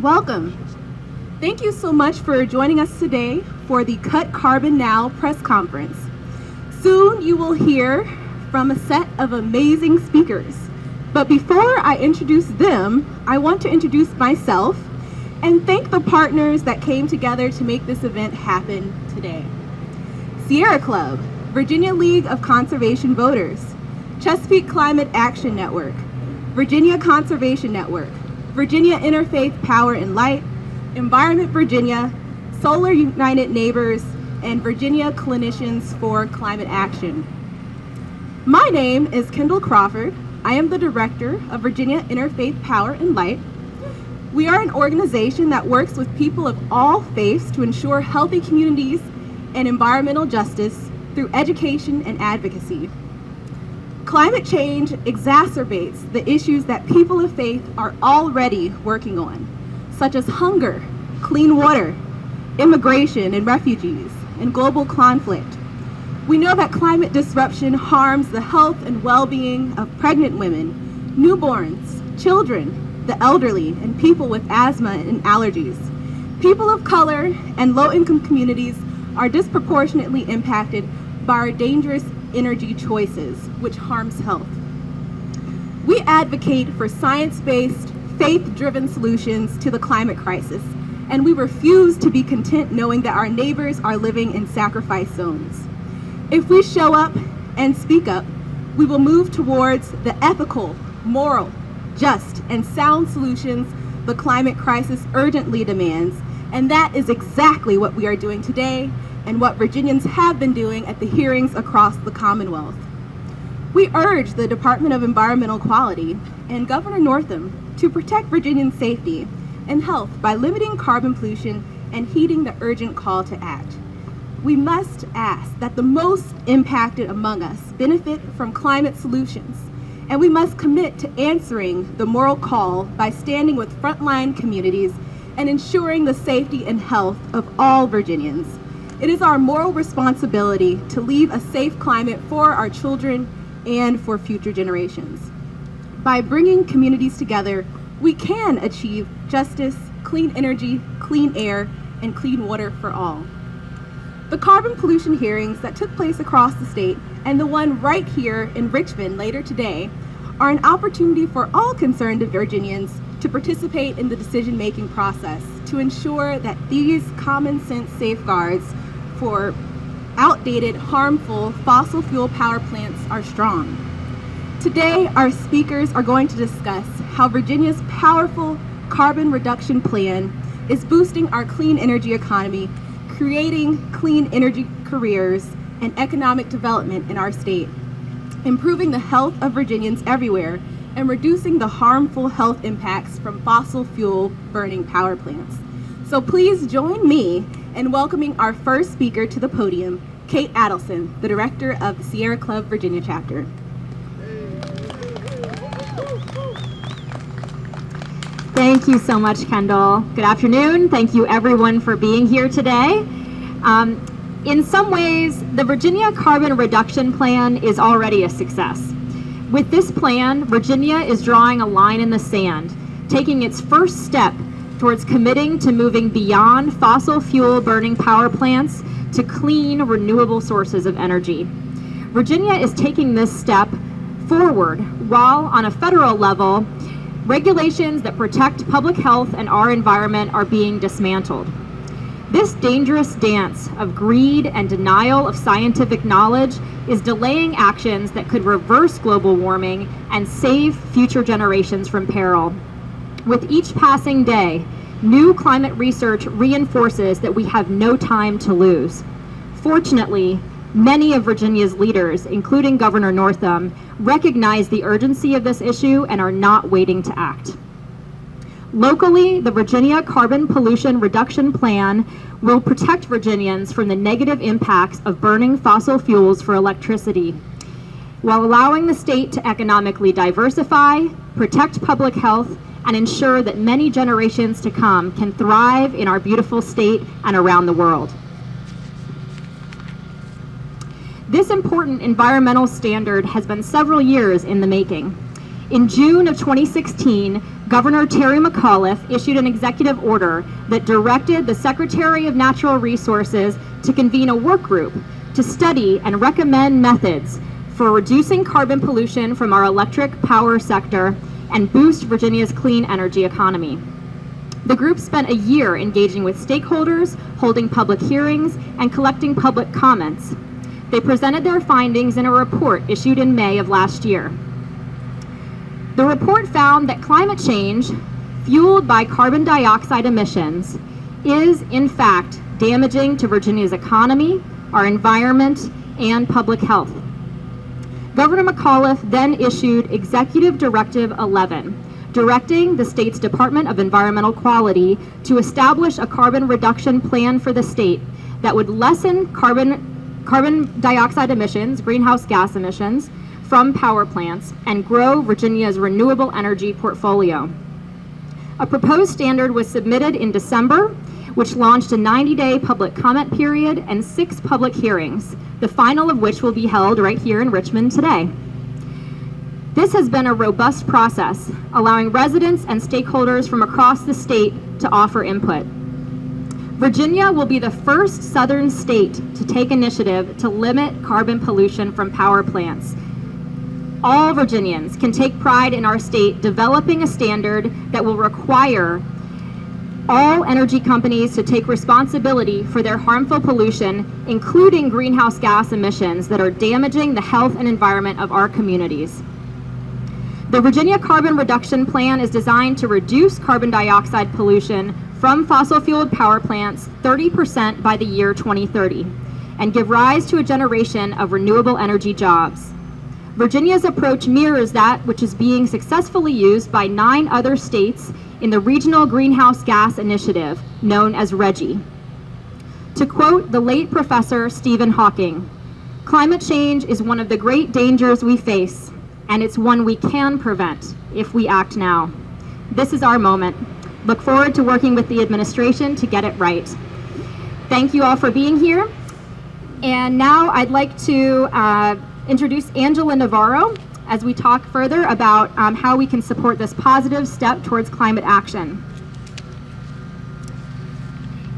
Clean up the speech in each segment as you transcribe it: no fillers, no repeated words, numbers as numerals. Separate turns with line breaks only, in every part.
Welcome. Thank you so much for joining us today for the Cut Carbon Now press conference. Soon you will hear from a set of amazing speakers. But before I introduce them, I want to introduce myself and thank the partners that came together to make this event happen today. Sierra Club, Virginia League of Conservation Voters, Chesapeake Climate Action Network, Virginia Conservation Network, Virginia Interfaith Power and Light, Environment Virginia, Solar United Neighbors, and Virginia Clinicians for Climate Action. My name is Kendall Crawford. I am the director of Virginia Interfaith Power and Light. We are an organization that works with people of all faiths to ensure healthy communities and environmental justice through education and advocacy. Climate change exacerbates the issues that people of faith are already working on, such as hunger, clean water, immigration and refugees, and global conflict. We know that climate disruption harms the health and well-being of pregnant women, newborns, children, the elderly, and people with asthma and allergies. People of color and low-income communities are disproportionately impacted by our dangerous energy choices, which harms health. We advocate for science-based, faith-driven solutions to the climate crisis, and we refuse to be content knowing that our neighbors are living in sacrifice zones. If we show up and speak up, we will move towards the ethical, moral, just, and sound solutions the climate crisis urgently demands, and that is exactly what we are doing today and what Virginians have been doing at the hearings across the Commonwealth. We urge the Department of Environmental Quality and Governor Northam to protect Virginian safety and health by limiting carbon pollution and heeding the urgent call to act. We must ask that the most impacted among us benefit from climate solutions, and we must commit to answering the moral call by standing with frontline communities and ensuring the safety and health of all Virginians. It is our moral responsibility to leave a safe climate for our children and for future generations. By bringing communities together, we can achieve justice, clean energy, clean air, and clean water for all. The carbon pollution hearings that took place across the state and the one right here in Richmond later today are an opportunity for all concerned Virginians to participate in the decision-making process to ensure that these common sense safeguards for outdated, harmful fossil fuel power plants are strong. Today, our speakers are going to discuss how Virginia's powerful carbon reduction plan is boosting our clean energy economy, creating clean energy careers and economic development in our state, improving the health of Virginians everywhere, and reducing the harmful health impacts from fossil fuel burning power plants. So please join me in welcoming our first speaker to the podium, Kate Adelson, the director of the Sierra Club Virginia chapter.
Thank you so much, Kendall. Good afternoon. Thank you everyone for being here today. In some ways, the Virginia Carbon Reduction Plan is already a success. With this plan, Virginia is drawing a line in the sand, taking its first step towards committing to moving beyond fossil fuel burning power plants to clean, renewable sources of energy. Virginia is taking this step forward while, on a federal level, regulations that protect public health and our environment are being dismantled. This dangerous dance of greed and denial of scientific knowledge is delaying actions that could reverse global warming and save future generations from peril. With each passing day, new climate research reinforces that we have no time to lose. Fortunately, many of Virginia's leaders, including Governor Northam, recognize the urgency of this issue and are not waiting to act. Locally, the Virginia Carbon Pollution Reduction Plan will protect Virginians from the negative impacts of burning fossil fuels for electricity, while allowing the state to economically diversify, protect public health, and ensure that many generations to come can thrive in our beautiful state and around the world. This important environmental standard has been several years in the making. In June of 2016, Governor Terry McAuliffe issued an executive order that directed the Secretary of Natural Resources to convene a work group to study and recommend methods for reducing carbon pollution from our electric power sector and boost Virginia's clean energy economy. The group spent a year engaging with stakeholders, holding public hearings, and collecting public comments. They presented their findings in a report issued in May of last year. The report found that climate change, fueled by carbon dioxide emissions, is in fact damaging to Virginia's economy, our environment, and public health. Governor McAuliffe then issued Executive Directive 11, directing the state's Department of Environmental Quality to establish a carbon reduction plan for the state that would lessen carbon dioxide emissions, greenhouse gas emissions, from power plants and grow Virginia's renewable energy portfolio. A proposed standard was submitted in December, which launched a 90-day public comment period and 6 public hearings, the final of which will be held right here in Richmond today. This has been a robust process, allowing residents and stakeholders from across the state to offer input. Virginia will be the first southern state to take initiative to limit carbon pollution from power plants. All Virginians can take pride in our state developing a standard that will require all energy companies to take responsibility for their harmful pollution, including greenhouse gas emissions that are damaging the health and environment of our communities. The Virginia Carbon Reduction Plan is designed to reduce carbon dioxide pollution from fossil-fueled power plants 30% by the year 2030 and give rise to a generation of renewable energy jobs. Virginia's approach mirrors that which is being successfully used by 9 other states in the Regional Greenhouse Gas Initiative, known as RGGI. To quote the late Professor Stephen Hawking, "Climate change is one of the great dangers we face, and it's one we can prevent if we act now. This is our moment. Look forward to working with the administration to get it right." Thank you all for being here. And now I'd like to introduce Angela Navarro as we talk further about how we can support this positive step towards climate action.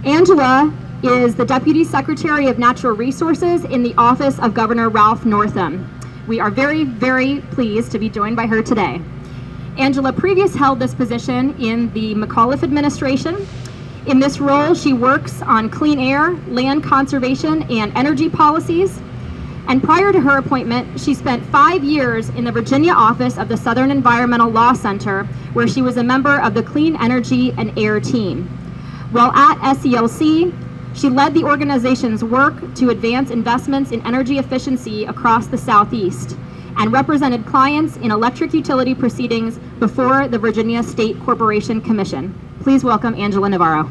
Angela is the Deputy Secretary of Natural Resources in the Office of Governor Ralph Northam. We are very, very pleased to be joined by her today. Angela previously held this position in the McAuliffe administration. In this role, she works on clean air, land conservation, and energy policies. And prior to her appointment, she spent 5 years in the Virginia office of the Southern Environmental Law Center, where she was a member of the Clean Energy and Air team. While at SELC, she led the organization's work to advance investments in energy efficiency across the Southeast and represented clients in electric utility proceedings before the Virginia State Corporation Commission. Please welcome Angela Navarro.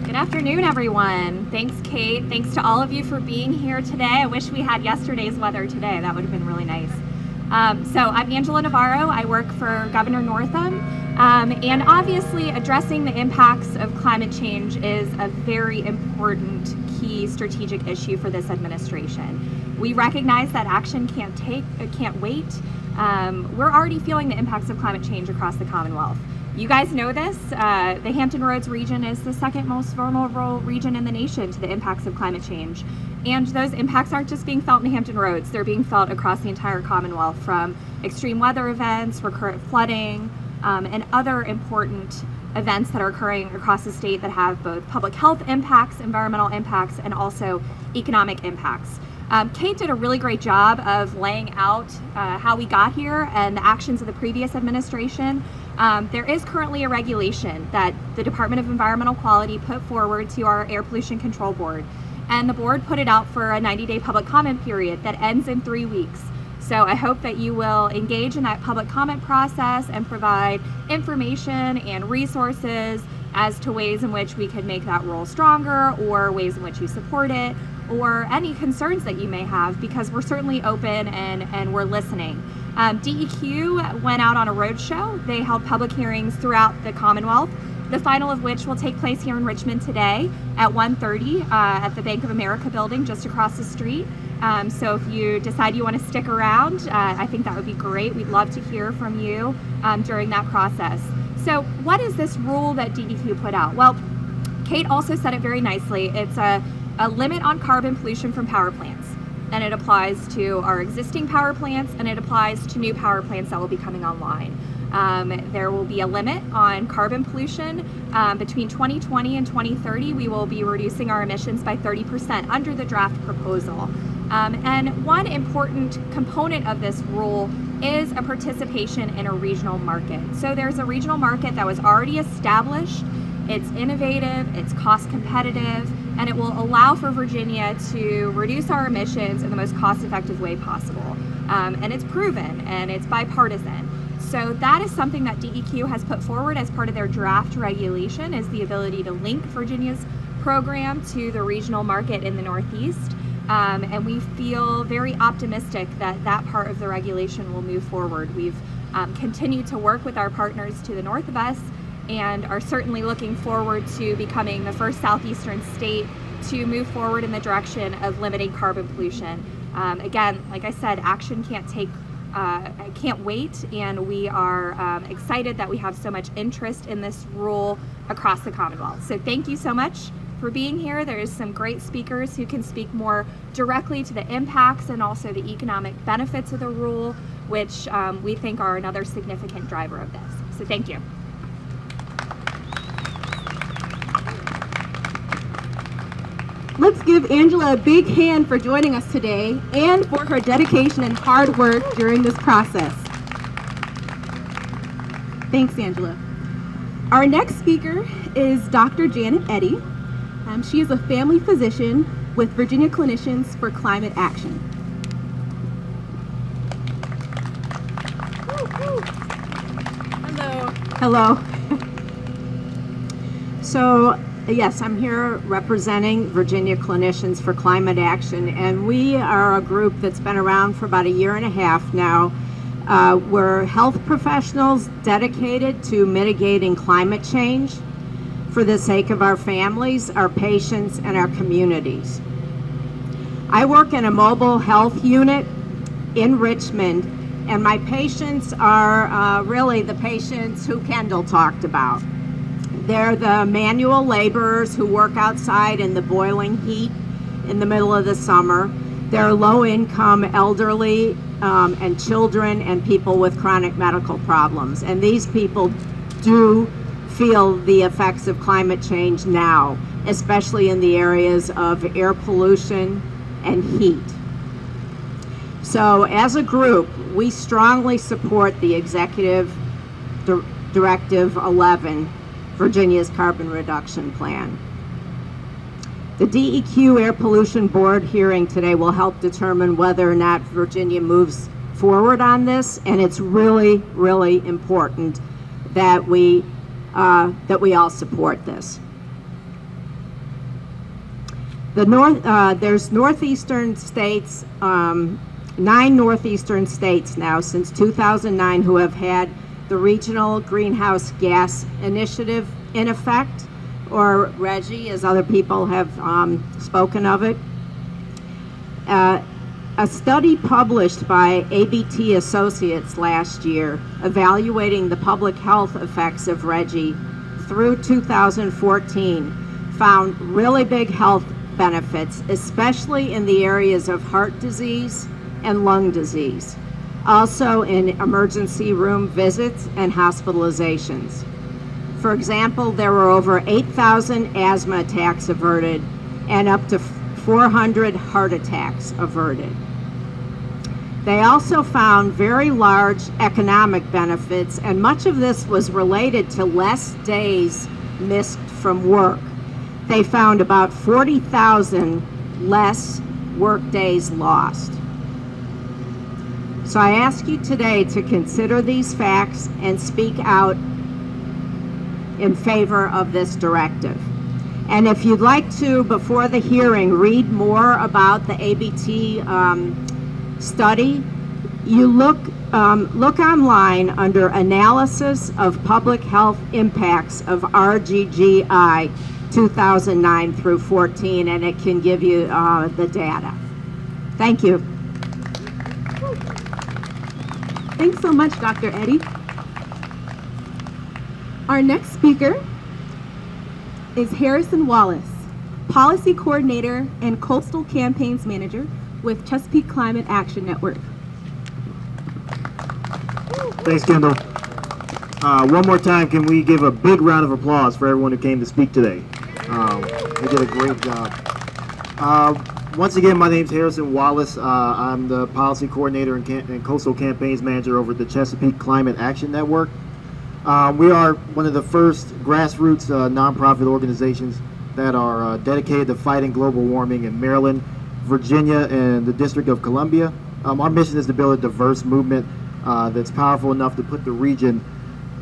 Good afternoon, everyone. Thanks, Kate. Thanks to all of you for being here today. I wish we had yesterday's weather today. That would have been really nice. So I'm Angela Navarro. I work for Governor Northam. And obviously addressing the impacts of climate change is a very important key strategic issue for this administration. We recognize that action can't wait. We're already feeling the impacts of climate change across the Commonwealth. You guys know this. The Hampton Roads region is the second most vulnerable region in the nation to the impacts of climate change. And those impacts aren't just being felt in Hampton Roads, they're being felt across the entire Commonwealth, from extreme weather events, recurrent flooding, and other important events that are occurring across the state that have both public health impacts, environmental impacts, and also economic impacts. Kate did a really great job of laying out how we got here and the actions of the previous administration. There is currently a regulation that the Department of Environmental Quality put forward to our Air Pollution Control Board, and the board put it out for a 90-day public comment period that ends in 3 weeks. So I hope that you will engage in that public comment process and provide information and resources as to ways in which we could make that rule stronger, or ways in which you support it, or any concerns that you may have, because we're certainly open and we're listening. DEQ went out on a roadshow. They held public hearings throughout the Commonwealth, the final of which will take place here in Richmond today at 1:30 at the Bank of America building just across the street. So if you decide you want to stick around, I think that would be great. We'd love to hear from you during that process. So what is this rule that DEQ put out? Well, Kate also said it very nicely. It's a limit on carbon pollution from power plants. And it applies to our existing power plants, and it applies to new power plants that will be coming online. There will be a limit on carbon pollution. Between 2020 and 2030, we will be reducing our emissions by 30% under the draft proposal. And one important component of this rule is a participation in a regional market. So there's a regional market that was already established. It's innovative, it's cost competitive, and it will allow for Virginia to reduce our emissions in the most cost-effective way possible. And it's proven, and it's bipartisan. So that is something that DEQ has put forward as part of their draft regulation, is the ability to link Virginia's program to the regional market in the Northeast. And we feel very optimistic that that part of the regulation will move forward. We've continued to work with our partners to the north of us, and are certainly looking forward to becoming the first southeastern state to move forward in the direction of limiting carbon pollution. Again, like I said, action can't wait, and we are excited that we have so much interest in this rule across the Commonwealth. So thank you so much for being here. There's some great speakers who can speak more directly to the impacts and also the economic benefits of the rule, which we think are another significant driver of this. So thank you.
Let's give Angela a big hand for joining us today and for her dedication and hard work during this process. Thanks, Angela. Our next speaker is Dr. Janet Eddy. She is a family physician with Virginia Clinicians for Climate Action.
Hello. So, yes, I'm here representing Virginia Clinicians for Climate Action, and we are a group that's been around for about a year and a half now. We're health professionals dedicated to mitigating climate change for the sake of our families, our patients, and our communities. I work in a mobile health unit in Richmond, and my patients are really the patients who Kendall talked about. They're the manual laborers who work outside in the boiling heat in the middle of the summer. They're low-income elderly and children and people with chronic medical problems. And these people do feel the effects of climate change now, especially in the areas of air pollution and heat. So as a group, we strongly support the Executive Directive 11, Virginia's Carbon Reduction Plan. The DEQ Air Pollution Board hearing today will help determine whether or not Virginia moves forward on this, and it's really, really important that we all support this. There's northeastern states, 9 northeastern states now since 2009 who have had the Regional Greenhouse Gas Initiative in effect, or RGGI as other people have spoken of it. A study published by ABT Associates last year evaluating the public health effects of RGGI through 2014 found really big health benefits, especially in the areas of heart disease and lung disease, also in emergency room visits and hospitalizations. For example, there were over 8,000 asthma attacks averted and up to 400 heart attacks averted. They also found very large economic benefits, and much of this was related to less days missed from work. They found about 40,000 less work days lost. So I ask you today to consider these facts and speak out in favor of this directive. And if you'd like to, before the hearing, read more about the ABT study, you look online under analysis of public health impacts of RGGI 2009 through 14, and it can give you the data. Thank you.
Thanks so much, Dr. Eddy. Our next speaker is Harrison Wallace, Policy Coordinator and Coastal Campaigns Manager with Chesapeake Climate Action Network.
Thanks, Kendall. One more time, can we give a big round of applause for everyone who came to speak today? They did a great job. Once again, my name's Harrison Wallace. I'm the Policy Coordinator and Coastal Campaigns Manager over at the Chesapeake Climate Action Network. We are one of the first grassroots nonprofit organizations that are dedicated to fighting global warming in Maryland, Virginia, and the District of Columbia. Our mission is to build a diverse movement that's powerful enough to put the region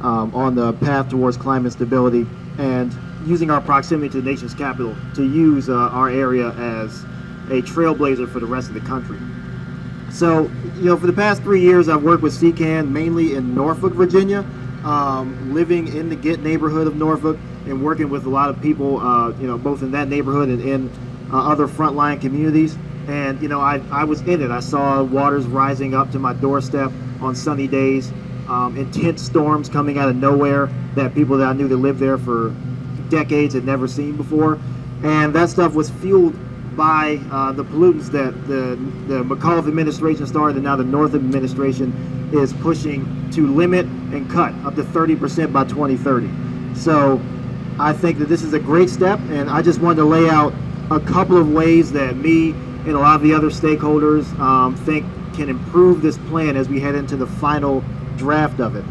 on the path towards climate stability, and using our proximity to the nation's capital to use our area as a trailblazer for the rest of the country. So, for the past 3 years, I've worked with CCAN mainly in Norfolk, Virginia, living in the Gett neighborhood of Norfolk and working with a lot of people, both in that neighborhood and in other frontline communities. And, I was in it. I saw waters rising up to my doorstep on sunny days, intense storms coming out of nowhere that people that I knew that lived there for decades had never seen before. And that stuff was fueled by the pollutants that the McAuliffe administration started, and now the Northam administration is pushing to limit and cut up to 30% by 2030. So I think that this is a great step, and I just wanted to lay out a couple of ways that me and a lot of the other stakeholders think can improve this plan as we head into the final draft of it.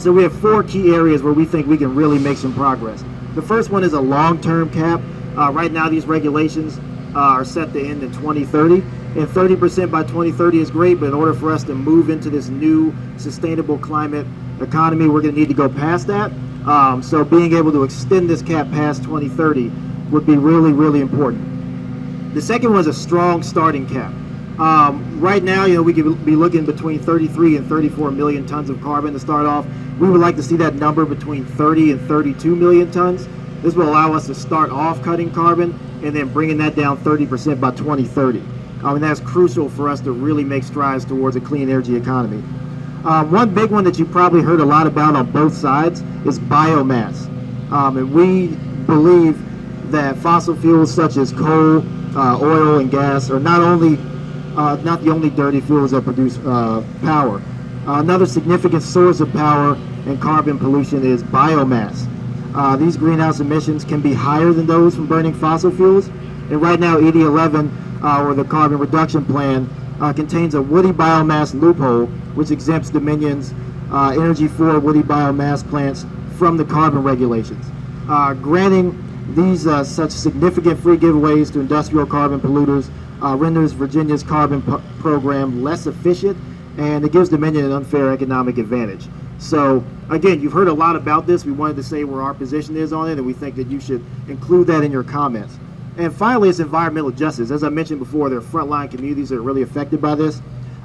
So we have 4 key areas where we think we can really make some progress. The first one is a long-term cap. Right now these regulations are set to end in 2030, and 30% by 2030 is great, but in order for us to move into this new sustainable climate economy, we're going to need to go past that. So being able to extend this cap past 2030 would be really, really important. The second one is a strong starting cap. Right now, we could be looking between 33 and 34 million tons of carbon to start off. We would like to see that number between 30 and 32 million tons. This will allow us to start off cutting carbon and then bringing that down 30% by 2030. And that's crucial for us to really make strides towards a clean energy economy. One big one that you probably heard a lot about on both sides is biomass. And we believe that fossil fuels such as coal, oil, and gas are not the only dirty fuels that produce power. Another significant source of power and carbon pollution is biomass. These greenhouse emissions can be higher than those from burning fossil fuels. And right now, ED11, or the Carbon Reduction Plan, contains a woody biomass loophole, which exempts Dominion's Energy 4 woody biomass plants from the carbon regulations. Granting these such significant free giveaways to industrial carbon polluters renders Virginia's carbon program less efficient, and it gives Dominion an unfair economic advantage. So again, you've heard a lot about this. We wanted to say where our position is on it, and we think that you should include that in your comments. And finally, it's environmental justice. As I mentioned before, there are frontline communities that are really affected by this.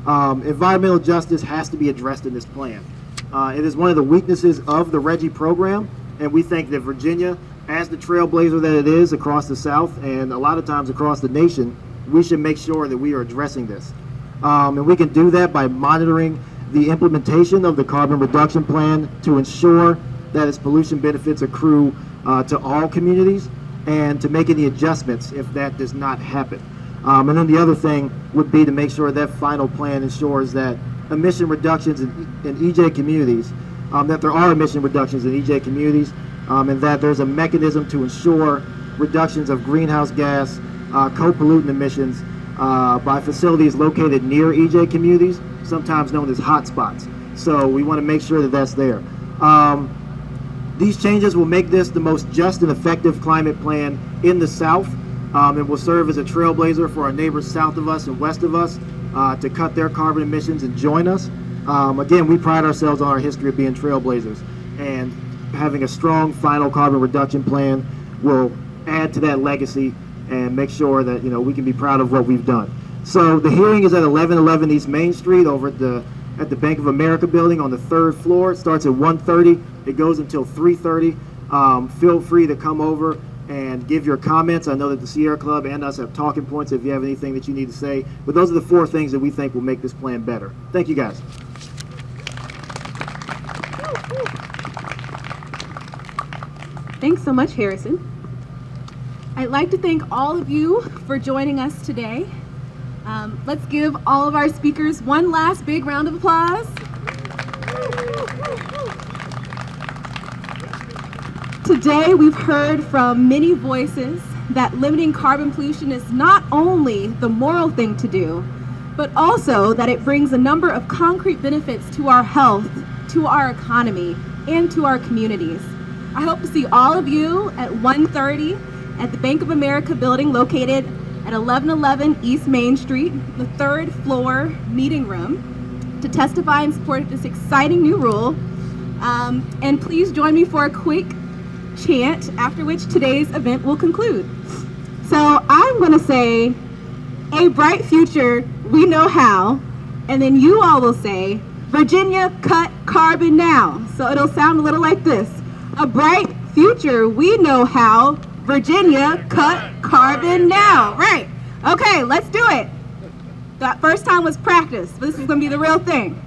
Environmental justice has to be addressed in this plan. It is one of the weaknesses of the RGGI program, and we think that Virginia, as the trailblazer that it is across the South and a lot of times across the nation, we should make sure that we are addressing this. And we can do that by monitoring the implementation of the Carbon Reduction Plan to ensure that its pollution benefits accrue to all communities, and to make any adjustments if that does not happen. And then the other thing would be to make sure that final plan ensures that emission reductions in EJ communities, that there are emission reductions in EJ communities, and that there's a mechanism to ensure reductions of greenhouse gas, co-pollutant emissions by facilities located near EJ communities, sometimes known as hotspots. So we want to make sure that that's there. These changes will make this the most just and effective climate plan in the South, and will serve as a trailblazer for our neighbors south of us and west of us to cut their carbon emissions and join us. Again, we pride ourselves on our history of being trailblazers, and having a strong final carbon reduction plan will add to that legacy and make sure that we can be proud of what we've done. So the hearing is at 1111 East Main Street over at the Bank of America building on the 3rd floor. It starts at 1:30. It goes until 3:30. Feel free to come over and give your comments. I know that the Sierra Club and us have talking points if you have anything that you need to say. But those are the 4 things that we think will make this plan better. Thank you, guys.
Thanks so much, Harrison. I'd like to thank all of you for joining us today. Let's give all of our speakers one last big round of applause. Today, we've heard from many voices that limiting carbon pollution is not only the moral thing to do, but also that it brings a number of concrete benefits to our health, to our economy, and to our communities. I hope to see all of you at 1:30 at the Bank of America building located at 1111 East Main Street, the 3rd floor meeting room, to testify in support of this exciting new rule. And please join me for a quick chant, after which today's event will conclude. So I'm going to say, a bright future, we know how, and then you all will say, Virginia, cut carbon now. So it'll sound a little like this. A bright future, we know how, Virginia, cut carbon now. Right. Okay, let's do it. That first time was practice, but this is going to be the real thing.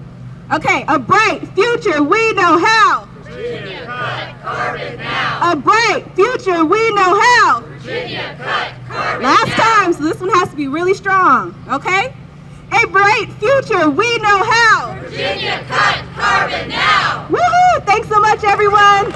Okay, a bright future, we know how.
Virginia, cut carbon now.
A bright future, we know how.
Virginia, cut carbon
Last
now.
time, so this one has to be really strong, okay? A bright future, we know how.
Virginia, cut carbon now.
Woohoo! Thanks so much, everyone.